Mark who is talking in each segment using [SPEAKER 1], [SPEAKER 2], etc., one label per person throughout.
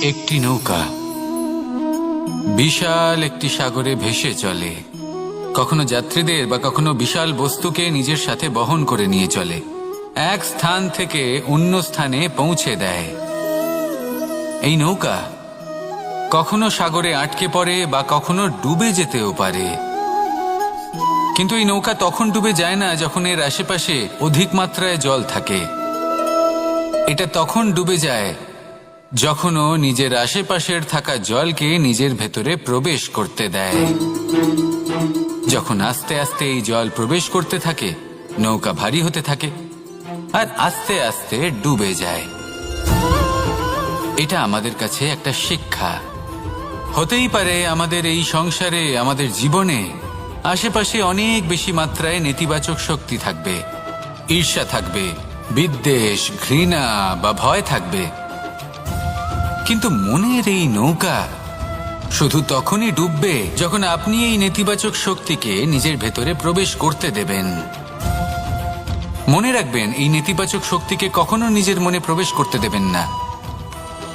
[SPEAKER 1] একটি নৌকা বিশাল একটি সাগরে ভেসে চলে। কখনো যাত্রীদের বা কখনো বিশাল বস্তুকে নিজের সাথে বহন করে নিয়ে চলে, এক স্থান থেকে অন্য স্থানে পৌঁছে দেয়। এই নৌকা কখনো সাগরে আটকে পড়ে বা কখনো ডুবে যেতেও পারে, কিন্তু এই নৌকা তখন ডুবে যায় না যখন এর আশেপাশে অধিক মাত্রায় জল থাকে। এটা তখন ডুবে যায় যখন ও নিজের আশেপাশের থাকা জলকে নিজের ভেতরে প্রবেশ করতে দেয়। যখন আস্তে আস্তে এই জল প্রবেশ করতে থাকে, নৌকা ভারী হতে থাকে আর আস্তে আস্তে ডুবে যায়। এটা আমাদের কাছে একটা শিক্ষা। হতেই পারে আমাদের এই সংসারে, আমাদের জীবনে আশেপাশে অনেক বেশি মাত্রায় নেতিবাচক শক্তি থাকবে, ঈর্ষা থাকবে, বিদ্বেষ, ঘৃণা বা ভয় থাকবে, কিন্তু মনের এই নৌকা শুধু তখনই ডুববে যখন আপনি এই নেতিবাচক শক্তিকে নিজের ভেতরে প্রবেশ করতে দেবেন। মনে রাখবেন, এই নেতিবাচক শক্তিকে কখনো নিজের মনে প্রবেশ করতে দেবেন না।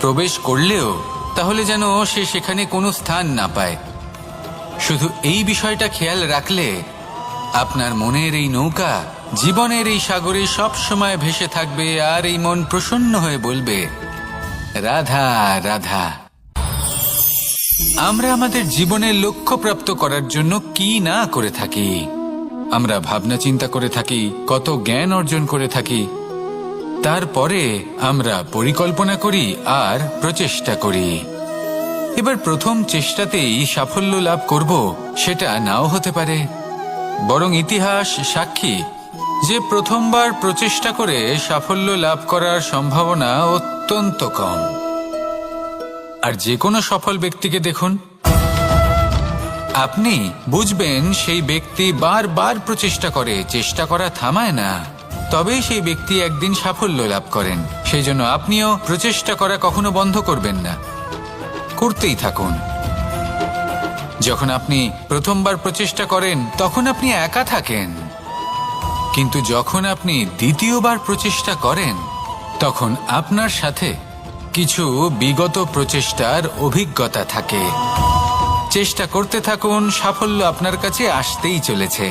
[SPEAKER 1] প্রবেশ করলেও তাহলে যেন সে সেখানে কোনো স্থান না পায়। শুধু এই বিষয়টা খেয়াল রাখলে আপনার মনের এই নৌকা জীবনের এই সাগরে সব সময় ভেসে থাকবে, আর এই মন প্রসন্ন হয়ে বলবে, রাধা রাধা। আমরা আমাদের জীবনের লক্ষ্য প্রাপ্ত করার জন্য কি না করে থাকি। আমরা ভাবনা চিন্তা করে থাকি, কত জ্ঞান অর্জন করে থাকি, তারপরে আমরা পরিকল্পনা করি আর প্রচেষ্টা করি। এবার প্রথম চেষ্টাতেই সাফল্য লাভ করব সেটা নাও হতে পারে, বরং ইতিহাস সাক্ষী যে প্রথমবার প্রচেষ্টা করে সাফল্য লাভ করার সম্ভাবনা অত্যন্ত কম। আর যে কোনো সফল ব্যক্তিকে দেখুন, আপনি বুঝবেন সেই ব্যক্তি বারবার প্রচেষ্টা করে, চেষ্টা করা থামায় না, তবেই সেই ব্যক্তি একদিন সাফল্য লাভ করেন। সেই জন্য আপনিও প্রচেষ্টা করা কখনো বন্ধ করবেন না, করতেই থাকুন। যখন আপনি প্রথমবার প্রচেষ্টা করেন তখন আপনি একা থাকেন, কিন্তু যখন আপনি দ্বিতীয়বার প্রচেষ্টা করেন তখন আপনার সাথে কিছু বিগত প্রচেষ্টার অভিজ্ঞতা থাকে। চেষ্টা করতে থাকুন, সাফল্য আপনার কাছে আসতেই চলেছে।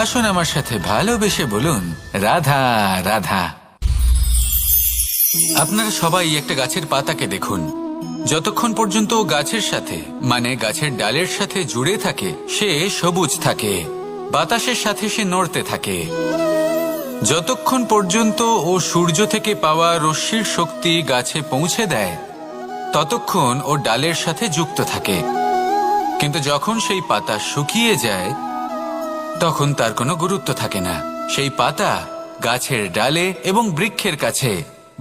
[SPEAKER 1] আসুন আমার সাথে ভালোবেসে বলুন, রাধা রাধা। আপনারা সবাই একটা গাছের পাতাকে দেখুন, যতক্ষণ পর্যন্ত গাছের সাথে মানে গাছের ডালের সাথে জুড়ে থাকে সে সবুজ থাকে, বাতাসের সাথে সে নড়তে থাকে। যতক্ষণ পর্যন্ত ও সূর্য থেকে পাওয়া রশ্মির শক্তি গাছে পৌঁছে দেয় ততক্ষণ ও ডালের সাথে যুক্ত থাকে, কিন্তু যখন সেই পাতা শুকিয়ে যায় তখন তার কোনো গুরুত্ব থাকে না। সেই পাতা গাছের ডালে এবং বৃক্ষের কাছে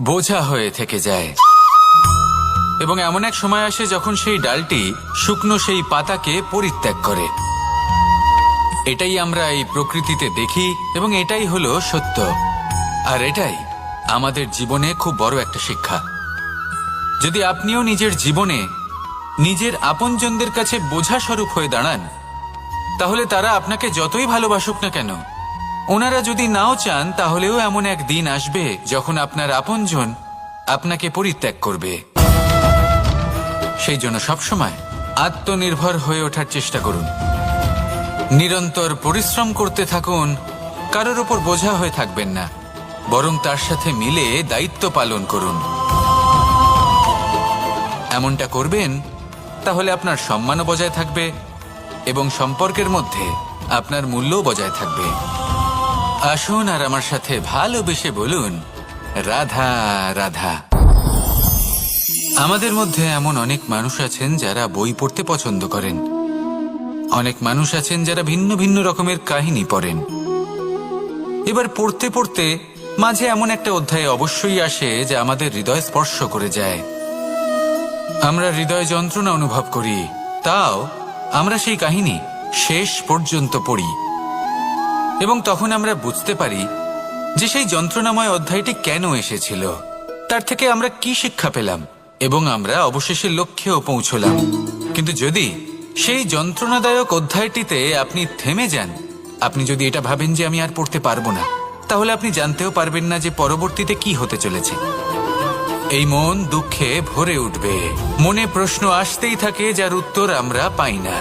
[SPEAKER 1] বোঝা হয়ে থেকে যায়, এবং এমন এক সময় আসে যখন সেই ডালটি শুকনো সেই পাতাকে পরিত্যাগ করে। এটাই আমরা এই প্রকৃতিতে দেখি এবং এটাই হলো সত্য। আর এটাই আমাদের জীবনে খুব বড় একটা শিক্ষা। যদি আপনিও নিজের জীবনে নিজের আপনজনদের কাছে বোঝা স্বরূপ হয়ে দাঁড়ান, তাহলে তারা আপনাকে যতই ভালোবাসুক না কেন, ওনারা যদি নাও চান তাহলেও এমন এক দিন আসবে যখন আপনার আপনজন আপনাকে পরিত্যাগ করবে। সেই জন্য সবসময় আত্মনির্ভর হয়ে ওঠার চেষ্টা করুন, নিরন্তর পরিশ্রম করতে থাকুন, কারোর ওপর বোঝা হয়ে থাকবেন না, বরং তার সাথে মিলে দায়িত্ব পালন করুন। এমনটা করবেন তাহলে আপনার সম্মানও বজায় থাকবে এবং সম্পর্কের মধ্যে আপনার মূল্যও বজায় থাকবে। আসুন আর আমার সাথে ভালোবেসে বলুন, রাধা রাধা। আমাদের মধ্যে এমন অনেক মানুষ আছেন যারা বই পড়তে পছন্দ করেন, অনেক মানুষ আছেন যারা ভিন্ন ভিন্ন রকমের কাহিনী পড়েন। এবার পড়তে পড়তে মাঝে এমন একটা অধ্যায় অবশ্যই আসে যা আমাদের হৃদয় স্পর্শ করে যায়। আমরা হৃদয় যন্ত্রণা অনুভব করি, তাও আমরা সেই কাহিনী শেষ পর্যন্ত পড়ি, এবং তখন আমরা বুঝতে পারি যে সেই যন্ত্রণাময় অধ্যায়টি কেন এসেছিল, তার থেকে আমরা কি শিক্ষা পেলাম, এবং আমরা অবশেষে লক্ষ্যেও পৌঁছলাম। কিন্তু যদি সেই যন্ত্রণাদায়ক অধ্যায়টিতে আপনি থেমে যান, আপনি যদি এটা ভাবেন যে আমি আর পড়তে পারবো না, তাহলে আপনি জানতেও পারবেন না যে পরবর্তীতে কি হতে চলেছে। এই মন দুঃখে ভরে উঠবে। মনে প্রশ্ন আসতেই থাকে যার উত্তর আমরা পাই না,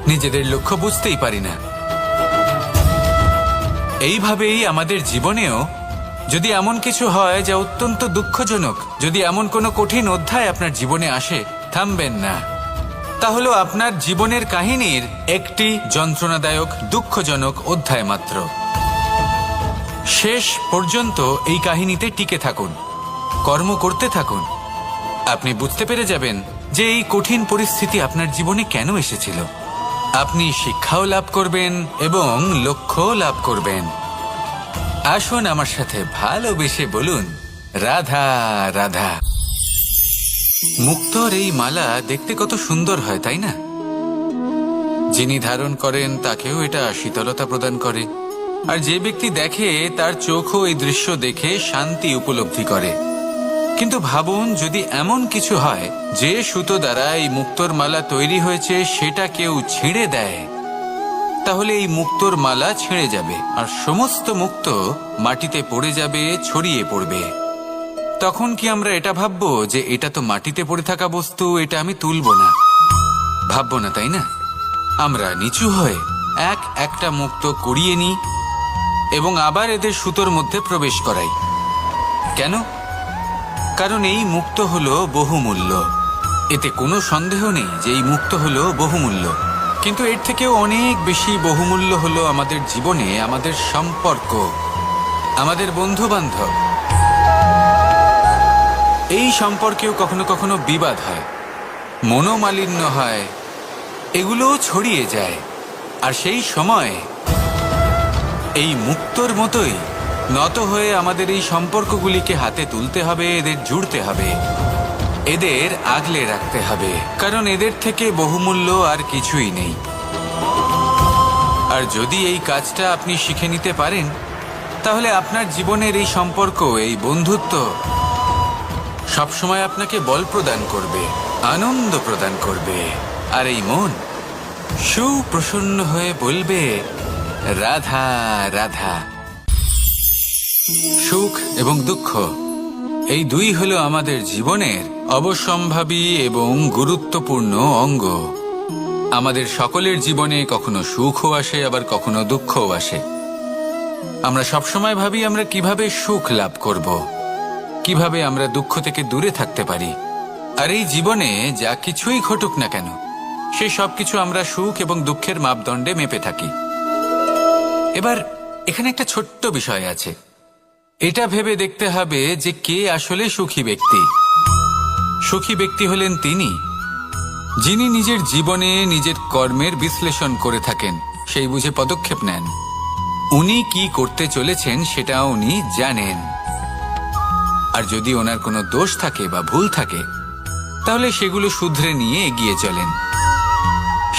[SPEAKER 1] নিজেদের লক্ষ্য বুঝতেই পারি না। এইভাবেই আমাদের জীবনেও যদি এমন কিছু হয় যা অত্যন্ত দুঃখজনক, যদি এমন কোনো কঠিন অধ্যায় আপনার জীবনে আসে, থামবেন না। তা হলো আপনার জীবনের কাহিনীর একটি যন্ত্রণাদায়ক দুঃখজনক অধ্যায় মাত্র। শেষ পর্যন্ত এই কাহিনীতে টিকে থাকুন, কর্ম করতে থাকুন। আপনি বুঝতে পেরে যাবেন যে এই কঠিন পরিস্থিতি আপনার জীবনে কেন এসেছিল। আপনি শিক্ষাও লাভ করবেন এবং লক্ষ্যও লাভ করবেন। আসুন আমার সাথে ভালোবেসে বলুন, রাধা রাধা। মুক্তোর এই মালা দেখতে কত সুন্দর হয়, তাই না? যিনি ধারণ করেন তাকেও এটা শীতলতা প্রদান করে, আর যে ব্যক্তি দেখে তার চোখও এই দৃশ্য দেখে শান্তি উপলব্ধি করে। কিন্তু ভাবুন, যদি এমন কিছু হয় যে সুতো দ্বারা এই মুক্তোর মালা তৈরি হয়েছে সেটা কেউ ছিঁড়ে দেয়, তাহলে এই মুক্তোর মালা ছিঁড়ে যাবে আর সমস্ত মুক্তো মাটিতে পড়ে যাবে, ছড়িয়ে পড়বে। তখন কি আমরা এটা ভাববো যে এটা তো মাটিতে পড়ে থাকা বস্তু, এটা আমি তুলব না? ভাববো না, তাই না? আমরা নিচু হয়ে একটা মুক্তো কুড়িয়ে নিই এবং আবার এদের সুতোর মধ্যে প্রবেশ করাই। কেন? কারণ এই মুক্তো হলো বহুমূল্য। এতে কোনো সন্দেহ নেই যে এই মুক্তো হলো বহুমূল্য। কিন্তু এর থেকেও অনেক বেশি বহুমূল্য হলো আমাদের জীবনে আমাদের সম্পর্ক, আমাদের বন্ধু বান্ধব। এই সম্পর্কেও কখনো কখনো বিবাদ হয়, মনোমালিন্য হয়, এগুলোও ছড়িয়ে যায়। আর সেই সময় এই মুক্তোর মতোই নত হয়ে আমাদের এই সম্পর্কগুলিকে হাতে তুলতে হবে, এদের জুড়তে হবে, এদের আগলে রাখতে হবে, কারণ এদের থেকে বহুমূল্য আর কিছুই নেই। আর যদি এই কাজটা আপনি শিখে নিতে পারেন, তাহলে আপনার জীবনের এই সম্পর্ক, এই বন্ধুত্ব সবসময় আপনাকে বল প্রদান করবে, আনন্দ প্রদান করবে। আর এই মন সুপ্রসন্ন হয়ে বলবে, রাধা রাধা। সুখ এবং দুঃখ এই দুই হলো আমাদের জীবনের অবশ্যম্ভাবী এবং গুরুত্বপূর্ণ অঙ্গ। আমাদের সকলের জীবনে কখনো সুখও আসে, আবার কখনো দুঃখও আসে। আমরা সবসময় ভাবি আমরা কিভাবে সুখ লাভ করব, কিভাবে আমরা দুঃখ থেকে দূরে থাকতে পারি। আর এই জীবনে যা কিছুই ঘটুক না কেন, সেই সব কিছু আমরা সুখ এবং দুঃখের মাপদণ্ডে মেপে থাকি। এবার এখানে একটা ছোট্ট বিষয় আছে, এটা ভেবে দেখতে হবে যে কে আসলে সুখী ব্যক্তি। সুখী ব্যক্তি হলেন তিনি যিনি নিজের জীবনে নিজের কর্মের বিশ্লেষণ করে থাকেন, সেই বুঝে পদক্ষেপ নেন। উনি কি করতে চলেছেন সেটা উনি জানেন, আর যদি ওনার কোনো দোষ থাকে বা ভুল থাকে তাহলে সেগুলো শুধরে নিয়ে এগিয়ে চলেন।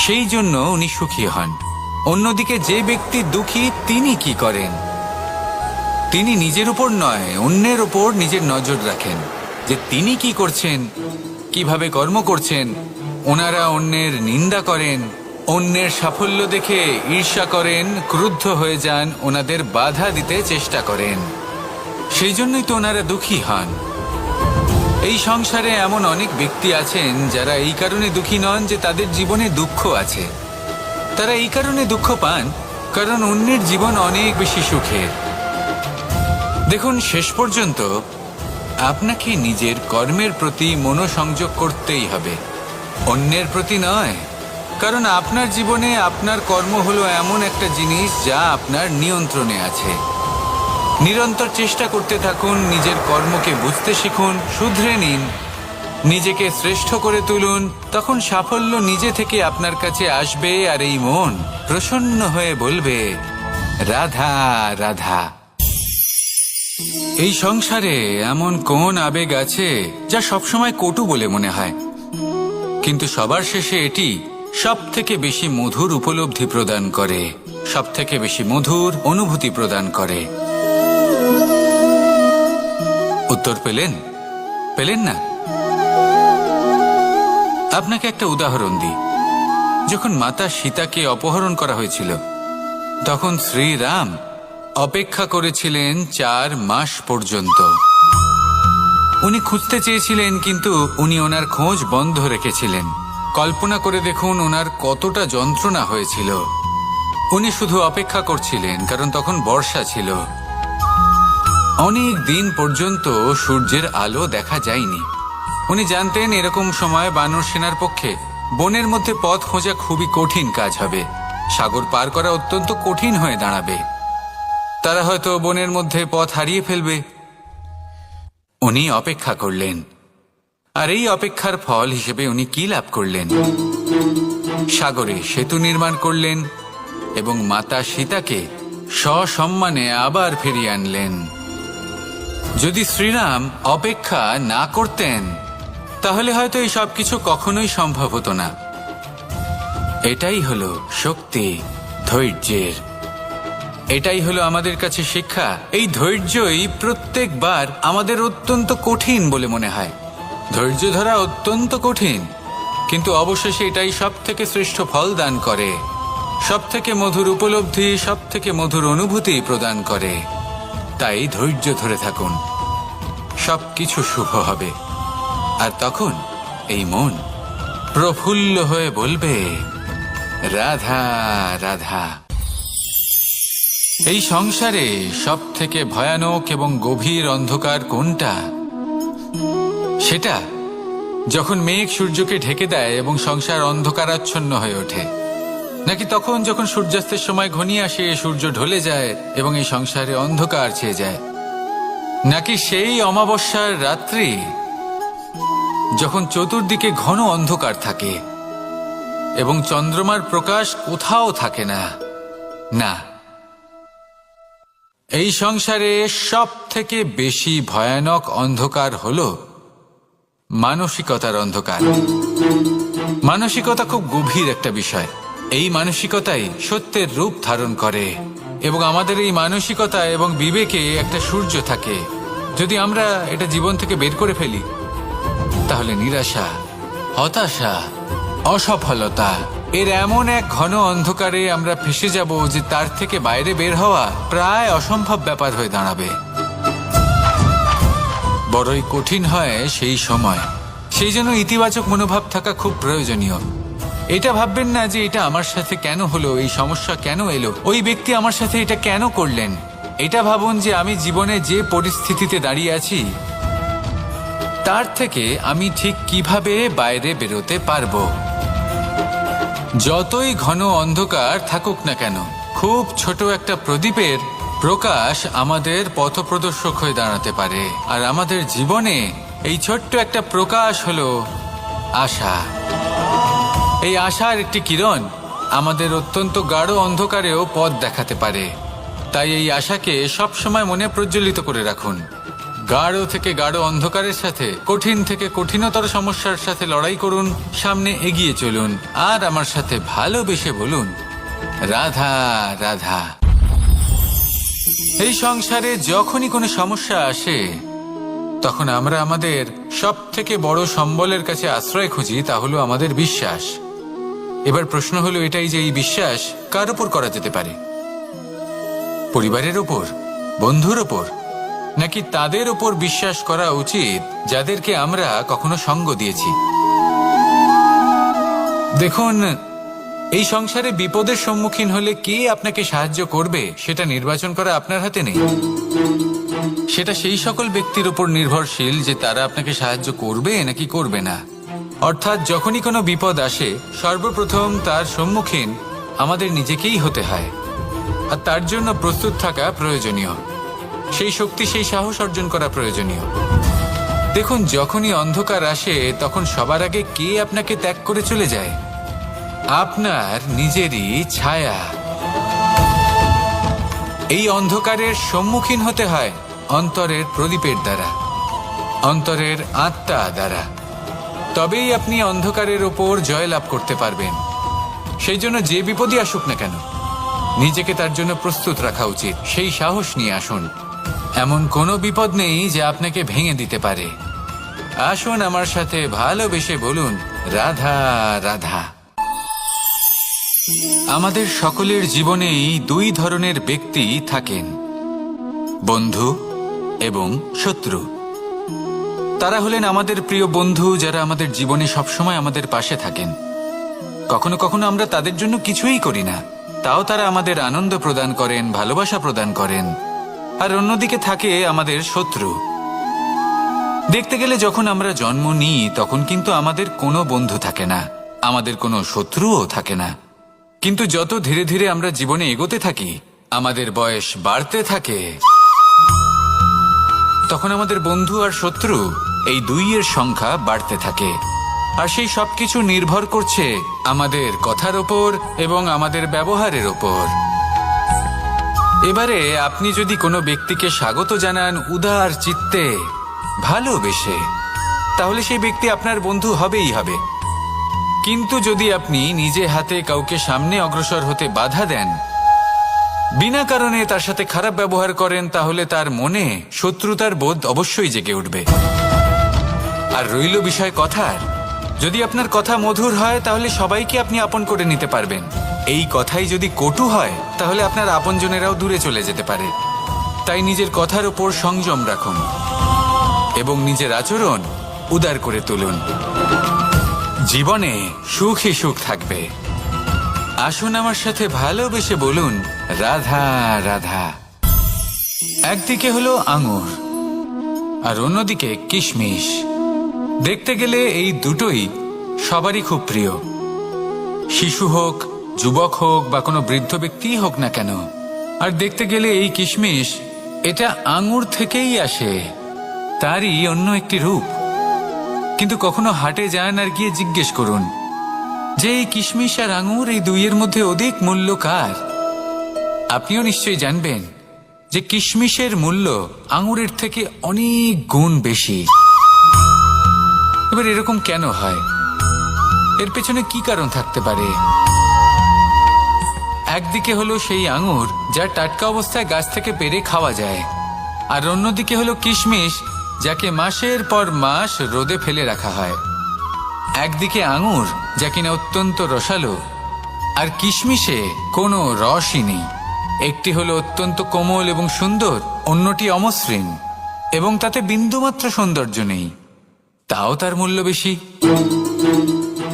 [SPEAKER 1] সেই জন্য উনি সুখী হন। অন্যদিকে যে ব্যক্তি দুঃখী, তিনি কি করেন? তিনি নিজের উপর নয়, অন্যের উপর নিজের নজর রাখেন যে তিনি কি করছেন, কিভাবে কর্ম করছেন। ওনারা অন্যের নিন্দা করেন, অন্যের সাফল্য দেখে ঈর্ষা করেন, ক্রুদ্ধ হয়ে যান, ওনাদের বাধা দিতে চেষ্টা করেন। সেই জন্যই তো ওনারা দুঃখী হন। এই সংসারে এমন অনেক ব্যক্তি আছেন যারা এই কারণে দুঃখী নন যে তাদের জীবনে দুঃখ আছে। তারা এই কারণে দুঃখ পান কারণ অন্যের জীবন অনেক বেশি সুখের। দেখুন, শেষ পর্যন্ত আপনাকে নিজের কর্মের প্রতি মনোসংযোগ করতেই হবে, অন্যের প্রতি নয়। কারণ আপনার জীবনে আপনার কর্ম হলো এমন একটা জিনিস যা আপনার নিয়ন্ত্রণে আছে। নিরন্তর চেষ্টা করতে থাকুন, নিজের কর্মকে বুঝতে শিখুন, শুধরে নিন, নিজেকে শ্রেষ্ঠ করে তুলুন। তখন সাফল্য নিজে থেকে আপনার কাছে আসবে, আর এই মন প্রসন্ন হয়ে বলবে, রাধা রাধা। এই সংসারে এমন কোন আবেগ আছে যা সবসময় কটু বলে মনে হয়, কিন্তু সবার শেষে এটি সব থেকে বেশি মধুর উপলব্ধি প্রদান করে, সব থেকে বেশি মধুর অনুভূতি প্রদান করে। উত্তর পেলেন? পেলেন না? আপনাকে একটা উদাহরণ দিই। যখন মাতা সীতাকে অপহরণ করা হয়েছিল, তখন শ্রীরাম অপেক্ষা করেছিলেন 4 মাস পর্যন্ত। উনি খুঁজতে চেয়েছিলেন, কিন্তু উনি ওনার খোঁজ বন্ধ রেখেছিলেন। কল্পনা করে দেখুন ওনার কতটা যন্ত্রণা হয়েছিল। উনি শুধু অপেক্ষা করছিলেন, কারণ তখন বর্ষা ছিল। অনেক দিন পর্যন্ত সূর্যের আলো দেখা যায়নি। উনি জানতেন এরকম সময় বানর সেনার পক্ষে বনের মধ্যে পথ খোঁজা খুবই কঠিন কাজ হবে। সাগর পার করা অত্যন্ত কঠিন হয়ে দাঁড়াবে। তারা হয়তো বনের মধ্যে পথ হারিয়ে ফেলবে। উনি অপেক্ষা করলেন, আর এই অপেক্ষার ফল হিসেবে উনি কি লাভ করলেন? সাগরে সেতু নির্মাণ করলেন এবং মাতা সীতাকে সসম্মানে আবার ফিরিয়ে আনলেন। যদি শ্রীরাম অপেক্ষা না করতেন, তাহলে হয়তো এই সবকিছু কখনোই সম্ভব হতো না। এটাই হলো শক্তি ধৈর্যের। এটাই হলো আমাদের কাছে শিক্ষা। এই ধৈর্যই প্রত্যেকবার আমাদের অত্যন্ত কঠিন বলে মনে হয়। ধৈর্য ধরা অত্যন্ত কঠিন, কিন্তু অবশেষে এটাই সব থেকে শ্রেষ্ঠ ফল দান করে, সব থেকে মধুর উপলব্ধি, সব থেকে মধুর অনুভূতি প্রদান করে। তাই ধৈর্য ধরে থাকুন, সবকিছু শুভ হবে। আর তখন এই মন প্রফুল্ল হয়ে বলবে, রাধা রাধা। এই সংসারে সব থেকে ভয়ানক এবং গভীর অন্ধকার কোনটা? সেটা যখন মেঘ সূর্যকে ঢেকে দেয় এবং সংসার অন্ধকারাচ্ছন্ন হয়ে ওঠে, নাকি তখন যখন সূর্যাস্তের সময় ঘনিয়ে আসে, সূর্য ঢলে যায় এবং এই সংসারে অন্ধকার ছেয়ে যায়, নাকি সেই অমাবস্যার রাত্রি যখন চতুর্দিকে ঘন অন্ধকার থাকে এবং চন্দ্রমার প্রকাশ কোথাও থাকে না? না, এই সংসারে সব থেকে বেশি ভয়ানক অন্ধকার হলো মানসিকতার অন্ধকার। মানসিকতা খুব গভীর একটা বিষয়। এই মানসিকতাই সত্যের রূপ ধারণ করে এবং আমাদের এই মানসিকতা এবং বিবেকে একটা সূর্য থাকে। যদি আমরা এটা জীবন থেকে বের করে ফেলি, তাহলে নিরাশা, হতাশা, অসফলতা এর এমন এক ঘন অন্ধকারে আমরা ফেসে যাব যে তার থেকে বাইরে বের হওয়া প্রায় অসম্ভব ব্যাপার হয়ে দাঁড়াবে। বড়ই কঠিন হয় সেই সময়। সেই জন্য ইতিবাচক মনোভাব থাকা খুব প্রয়োজনীয়। এটা ভাববেন না যে এটা আমার সাথে কেন হলো, এই সমস্যা কেন এলো, ওই ব্যক্তি আমার সাথে এটা কেন করলেন। এটা ভাবুন যে আমি জীবনে যে পরিস্থিতিতে দাঁড়িয়ে আছি, তার থেকে আমি ঠিক কিভাবে বাইরে বেরোতে পারবো। যতই ঘন অন্ধকার থাকুক না কেন, খুব ছোট একটা প্রদীপের প্রকাশ আমাদের পথপ্রদর্শক হয়ে দাঁড়াতে পারে। আর আমাদের জীবনে এই ছোট্ট একটা প্রকাশ হলো আশা। এই আশার একটি কিরণ আমাদের অত্যন্ত গাঢ় অন্ধকারেও পথ দেখাতে পারে। তাই এই আশাকে সবসময় মনে প্রজ্বলিত করে রাখুন। গাঢ় থেকে গাঢ় অন্ধকারের সাথে, কঠিন থেকে কঠিনতর সমস্যার সাথে লড়াই করুন, সামনে এগিয়ে চলুন, আর আমার সাথে ভালোবেসে বলুন, রাধা রাধা। এই সংসারে যখনই কোনো সমস্যা আসে, তখন আমরা আমাদের সব থেকে বড় সম্বলের কাছে আশ্রয় খুঁজি, তা হলো আমাদের বিশ্বাস। এবার প্রশ্ন হলো এটাই যে এই বিশ্বাস কার উপর করা যেতে পারে? পরিবারের ওপর, বন্ধুর ওপর, নাকি তাদের ওপর বিশ্বাস করা উচিত যাদেরকে আমরা কখনো সঙ্গ দিয়েছি? দেখুন, এই সংসারে বিপদের সম্মুখীন হলে কে আপনাকে সাহায্য করবে সেটা নির্বাচন করা আপনার হাতে নেই। সেটা সেই সকল ব্যক্তির উপর নির্ভরশীল যে তারা আপনাকে সাহায্য করবে নাকি করবে না। অর্থাৎ যখনই কোনো বিপদ আসে, সর্বপ্রথম তার সম্মুখীন আমাদের নিজেকেই হতে হয়, আর তার জন্য প্রস্তুত থাকা প্রয়োজনীয়। সেই শক্তি, সেই সাহস অর্জন করা প্রয়োজনীয়। দেখুন, যখনই অন্ধকার আসে, তখন সবার আগে কে আপনাকে ত্যাগ করে চলে যায়? আপনার নিজেরই ছায়া। এই অন্ধকারের সম্মুখীন হতে হয় অন্তরের প্রদীপের দ্বারা, অন্তরের আত্মা দ্বারা। তবেই আপনি অন্ধকারের ওপর জয়লাভ করতে পারবেন। সেই জন্য যে বিপদই আসুক না কেন, নিজেকে তার জন্য প্রস্তুত রাখা উচিত। সেই সাহস নিয়ে আসুন। এমন কোনো বিপদ নেই যে আপনাকে ভেঙে দিতে পারে। আসুন আমার সাথে ভালোবেসে বলুন, রাধা রাধা। আমাদের সকলের জীবনেই দুই ধরনের ব্যক্তি থাকেন, বন্ধু এবং শত্রু। তারা হলেন আমাদের প্রিয় বন্ধু, যারা আমাদের জীবনে সবসময় আমাদের পাশে থাকেন। কখনো কখনো আমরা তাদের জন্য কিছুই করি না, তাও তারা আমাদের আনন্দ প্রদান করেন, ভালোবাসা প্রদান করেন। আর অন্যদিকে থাকে আমাদের শত্রু। দেখতে গেলে যখন আমরা জন্ম নিই তখন কিন্তু আমাদের কোনো বন্ধু থাকে না, আমাদের কোনো শত্রুও থাকে না। কিন্তু যত ধীরে ধীরে আমরা জীবনে এগোতে থাকি, আমাদের বয়স বাড়তে থাকে, তখন আমাদের বন্ধু আর শত্রু এই দুইয়ের সংখ্যা বাড়তে থাকে। আর সেই সবকিছু নির্ভর করছে আমাদের কথার ওপর এবং আমাদের ব্যবহারের ওপর। এবারে আপনি যদি কোনো ব্যক্তিকে স্বাগত জানান উদার চিত্তে, ভালোবেসে, তাহলে সেই ব্যক্তি আপনার বন্ধু হবেই হবে। কিন্তু যদি আপনি নিজে হাতে কাউকে সামনে অগ্রসর হতে বাধা দেন, বিনা কারণে তার সাথে খারাপ ব্যবহার করেন, তাহলে তার মনে শত্রুতার বোধ অবশ্যই জেগে উঠবে। আর রইল বিষয় কথার, যদি আপনার কথা মধুর হয় তাহলে সবাইকে আপনি আপন করে নিতে পারবেন। এই কথাই যদি কটু হয় তাহলে আপনার আপনজনেরাও দূরে চলে যেতে পারে। তাই নিজের কথার ওপর সংযম রাখুন এবং নিজের আচরণ উদার করে তুলুন। জীবনে সুখই সুখ থাকবে। আসুন আমার সাথে ভালোবেসে বলুন, রাধা রাধা। একদিকে হলো আঙুর আর অন্যদিকে কিশমিশ। দেখতে গেলে এই দুটোই সবারই খুব প্রিয়। শিশু হোক, যুবক হোক বা কোনো বৃদ্ধ ব্যক্তি হোক না কেন। আর দেখতে গেলে এই কিশমিশ, এটা আঙুর থেকেই আসে, তারই অন্য একটি রূপ। কিন্তু কখনো হাটে যান আর গিয়ে জিজ্ঞেস করুন যে এই কিশমিশ আর আঙুর, এই দুইয়ের মধ্যে অধিক মূল্য কার? আপনিও নিশ্চয়ই জানবেন যে কিশমিশের মূল্য আঙুরের থেকে অনেক গুণ বেশি। এবার এরকম কেন হয়? এর পেছনে কি কারণ থাকতে পারে? একদিকে হলো সেই আঙুর যা টাটকা অবস্থায় গাছ থেকে পেড়ে খাওয়া যায়, আর অন্যদিকে হলো কিশমিশ যাকে মাসের পর মাস রোদে ফেলে রাখা হয়। একদিকে আঙুর যা কিনা অত্যন্ত রসালো, আর কিশমিশে কোনো রসই নেই। একটি হলো অত্যন্ত কোমল এবং সুন্দর, অন্যটি অমসৃণ এবং তাতে বিন্দুমাত্র সৌন্দর্য নেই, তাও তার মূল্য বেশি।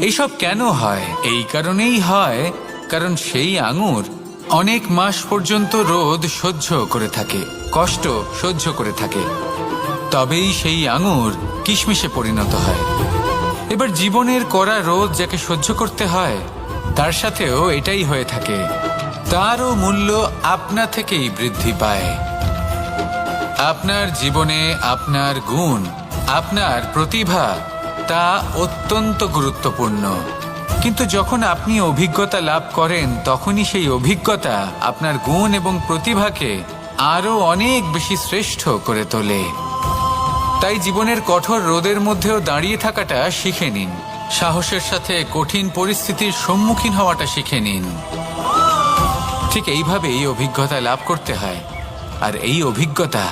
[SPEAKER 1] এইসব কেন হয়? এই কারণেই হয় কারণ সেই আঙুর অনেক মাস পর্যন্ত রোদ সহ্য করে থাকে, কষ্ট সহ্য করে থাকে, তবেই সেই আঙুর কিশমিশে পরিণত হয়। এবার জীবনের কড়া রোদ যাকে সহ্য করতে হয়, তার সাথেও এটাই হয়ে থাকে। তারও মূল্য আপনা থেকেই বৃদ্ধি পায়। আপনার জীবনে আপনার গুণ, আপনার প্রতিভা, তা অত্যন্ত গুরুত্বপূর্ণ। কিন্তু যখন আপনি অভিজ্ঞতা লাভ করেন, তখনই সেই অভিজ্ঞতা আপনার গুণ এবং প্রতিভাকে আরো অনেক বেশি শ্রেষ্ঠ করে তোলে। তাই জীবনের কঠোর রোদের মধ্যেও দাঁড়িয়ে থাকাটা শিখে নিন। সাহসের সাথে কঠিন পরিস্থিতির সম্মুখীন হওয়াটা শিখে নিন। ঠিক এইভাবেই অভিজ্ঞতা লাভ করতে হয়। আর এই অভিজ্ঞতা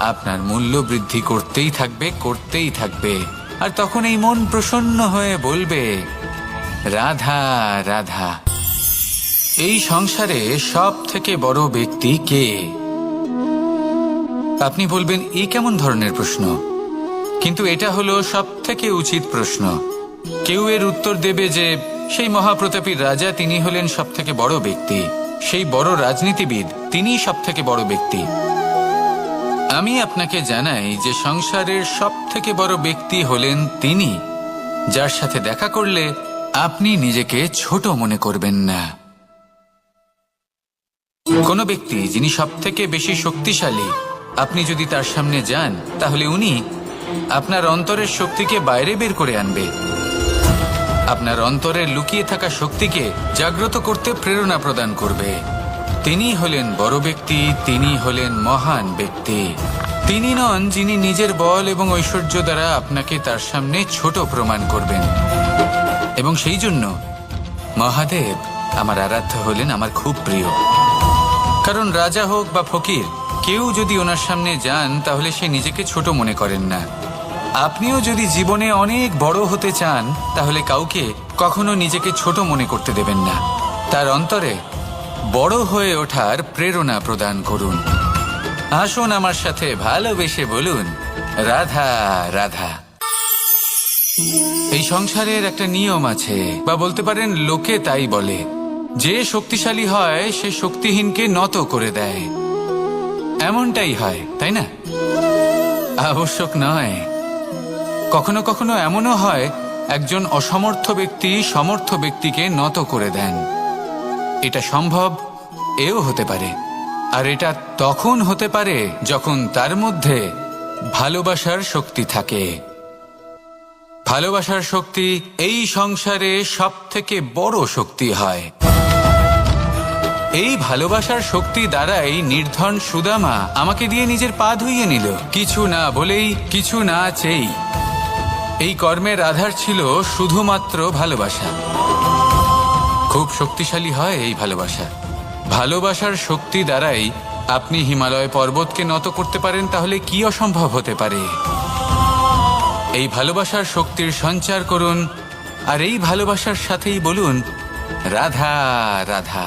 [SPEAKER 1] আপনার মূল্য বৃদ্ধি করতেই থাকবে, করতেই থাকবে। আর তখন এই মন প্রসন্ন হয়ে বলবে, রাধা রাধা। এই সংসারে সব থেকে বড় ব্যক্তি কে? আপনি বলবেন, এই কেমন ধরনের প্রশ্ন? কিন্তু এটা হলো সব থেকে উচিত প্রশ্ন। কেউ এর উত্তর দেবে যে সেই মহাপ্রতাপী রাজা, তিনি হলেন সব থেকে বড় ব্যক্তি, সেই বড় রাজনীতিবিদ, তিনিই সব থেকে বড় ব্যক্তি। আমি আপনাকে জানাই যে সংসারের সব থেকে বড় ব্যক্তি হলেন তিনি, যার সাথে দেখা করলে আপনি নিজেকে ছোট মনে করবেন না। কোনো ব্যক্তি যিনি সব থেকে বেশি শক্তিশালী, আপনি যদি তার সামনে যান, তাহলে উনি আপনার অন্তরের শক্তিকে বাইরে বের করে আনবে। আপনার অন্তরের লুকিয়ে থাকা শক্তিকে জাগ্রত করতে প্রেরণা প্রদান করবে। তিনি হলেন বড় ব্যক্তি, তিনি হলেন মহান ব্যক্তি। তিনি নন যিনি নিজের বল এবং ঐশ্বর্য দ্বারা আপনাকে তার সামনে ছোট প্রমাণ করবেন। এবং সেই জন্য মহাদেব আমার আরাধ্য হলেন আমার খুব প্রিয়। কারণ রাজা হোক বা ফকির, কেউ যদি ওনার সামনে যান তাহলে সে নিজেকে ছোট মনে করেন না। আপনিও যদি জীবনে অনেক বড় হতে চান, তাহলে কাউকে কখনো নিজেকে ছোট মনে করতে দেবেন না। তার অন্তরে বড় হয়ে ওঠার প্রেরণা প্রদান করুন। আসুন আমার সাথে ভালোবেসে বলুন, রাধা রাধা। এই সংসারের একটা নিয়ম আছে, বা বলতে পারেন লোকে তাই বলে, যে শক্তিশালী হয় সে শক্তিহীনকে নত করে দেয়। এমনটাই হয়, তাই না? আবশ্যক নয়, কখনো কখনো এমনও হয় একজন অসমর্থ ব্যক্তি সমর্থ ব্যক্তিকে নত করে দেন। এটা সম্ভব, এও হতে পারে। আর এটা তখন হতে পারে যখন তার মধ্যে ভালোবাসার শক্তি থাকে। ভালোবাসার শক্তি এই সংসারে সবথেকে বড় শক্তি হয়। এই ভালোবাসার শক্তি দ্বারাই নির্ধন সুদামা আমাকে দিয়ে নিজের পা ধুইয়ে নিল, কিছু না বলেই, কিছু না চেয়েই। এই কর্মের আধার ছিল শুধুমাত্র ভালোবাসা। খুব শক্তিশালী হয় এই ভালোবাসা। ভালোবাসার শক্তি দ্বারাই আপনি হিমালয় পর্বতকে নত করতে পারেন, তাহলে কি অসম্ভব হতে পারে? এই ভালোবাসার শক্তির সঞ্চার করুন, আর এই ভালোবাসার সাথেই বলুন, রাধা রাধা।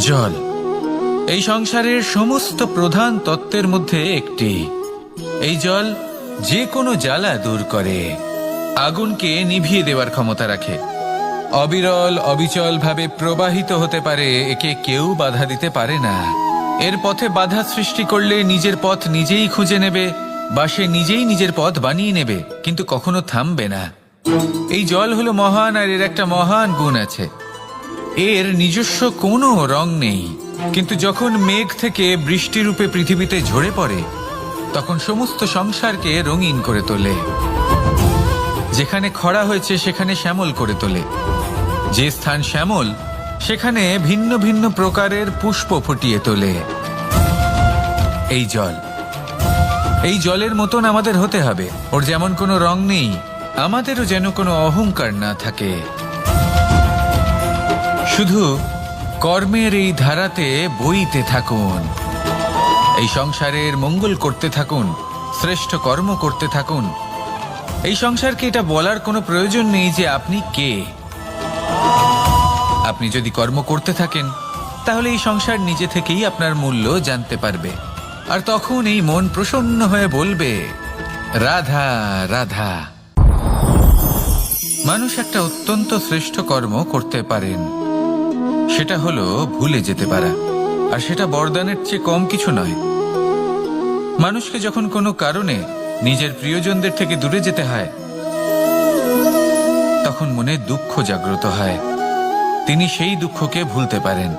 [SPEAKER 1] জল এই সংসারের সমস্ত প্রধান তত্ত্বের মধ্যে একটি। এই জল যে কোনো জ্বালা দূর করে, আগুনকে নিভিয়ে দেওয়ার ক্ষমতা রাখে, অবিরল অবিচল ভাবে প্রবাহিত হতে পারে, একে কেউ বাধা দিতে পারে না। এর পথে বাধা সৃষ্টি করলে নিজের পথ নিজেই খুঁজে নেবে, বা সে নিজেই নিজের পথ বানিয়ে নেবে, কিন্তু কখনো থামবে না। এই জল হলো মহান, আর এর একটা মহান গুণ আছে, এর নিজস্ব কোনো রং নেই। কিন্তু যখন মেঘ থেকে বৃষ্টিরূপে পৃথিবীতে ঝরে পড়ে, তখন সমস্ত সংসারকে রঙিন করে তোলে। যেখানে খরা হয়েছে সেখানে শ্যামল করে তোলে। যে স্থান শ্যামল সেখানে ভিন্ন ভিন্ন প্রকারের পুষ্প ফুটিয়ে তোলে। এই জল, এই জলের মতন আমাদের হতে হবে। ওর যেমন কোনো রং নেই, আমাদেরও যেন কোনো অহংকার না থাকে। শুধু কর্মের এই ধারাতে বইতে থাকুন, এই সংসারের মঙ্গল করতে থাকুন, শ্রেষ্ঠ কর্ম করতে থাকুন। এই সংসারকে এটা বলার কোনো প্রয়োজন নেই যে আপনি কে। আপনি যদি কর্ম করতে থাকেন, তাহলে এই সংসার নিজে থেকেই আপনার মূল্য জানতে পারবে। আর তখন এই মন প্রসন্ন হয়ে বলবে, রাধা রাধা। মানুষ একটা অত্যন্ত শ্রেষ্ঠ কর্ম করতে পারেন, সেটা হলো ভুলে যেতে পারা। আর সেটা বরদানের চেয়ে কম কিছু নয়। মানুষকে যখন কোনো কারণে নিজের প্রিয়জনদের থেকে দূরে যেতে হয়, তখন মনে দুঃখ জাগ্রত হয়। তিনি সেই দুঃখকে ভুলতে পারেন।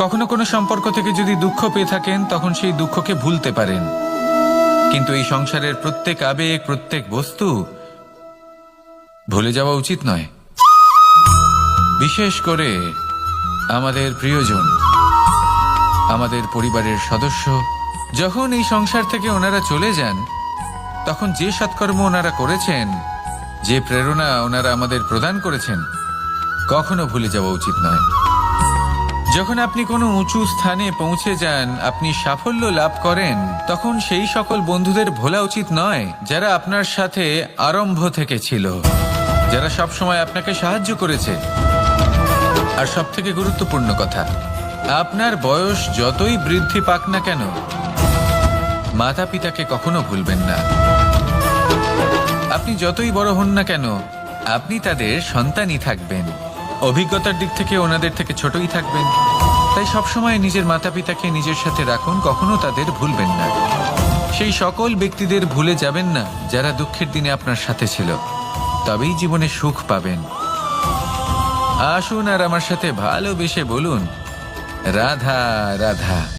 [SPEAKER 1] কখনো কোনো সম্পর্ক থেকে যদি দুঃখ পেয়ে থাকেন, তখন সেই দুঃখকে ভুলতে পারেন। কিন্তু এই সংসারের প্রত্যেক আবেগ, প্রত্যেক বস্তু ভুলে যাওয়া উচিত নয়। বিশেষ করে আমাদের প্রিয়জন, আমাদের পরিবারের সদস্য, যখন এই সংসার থেকে ওনারা চলে যান, তখন যে সৎকর্ম ওনারা করেছেন, যে প্রেরণা ওনারা আমাদের প্রদান করেছেন, কখনো ভুলে যাওয়া উচিত নয়। যখন আপনি কোনো উঁচু স্থানে পৌঁছে যান, আপনি সাফল্য লাভ করেন, তখন সেই সকল বন্ধুদের ভোলা উচিত নয় যারা আপনার সাথে আরম্ভ থেকে ছিল, যারা সব সময় আপনাকে সাহায্য করেছে। আর সবথেকে গুরুত্বপূর্ণ কথা, আপনার বয়স যতই বৃদ্ধি পাক না কেন, মাতা পিতাকে কখনো ভুলবেন না। আপনি যতই বড় হন না কেন, আপনি তাদের সন্তানই থাকবেন। অভিজ্ঞতার দিক থেকে ওনাদের থেকে ছোটই থাকবেন। তাই সবসময় নিজের মাতা পিতাকে নিজের সাথে রাখুন, কখনো তাদের ভুলবেন না। সেই সকল ব্যক্তিদের ভুলে যাবেন না যারা দুঃখের দিনে আপনার সাথে ছিল, তবেই জীবনে সুখ পাবেন। আসুন আর আমার সাথে ভালোবেসে বলুন, রাধা রাধা।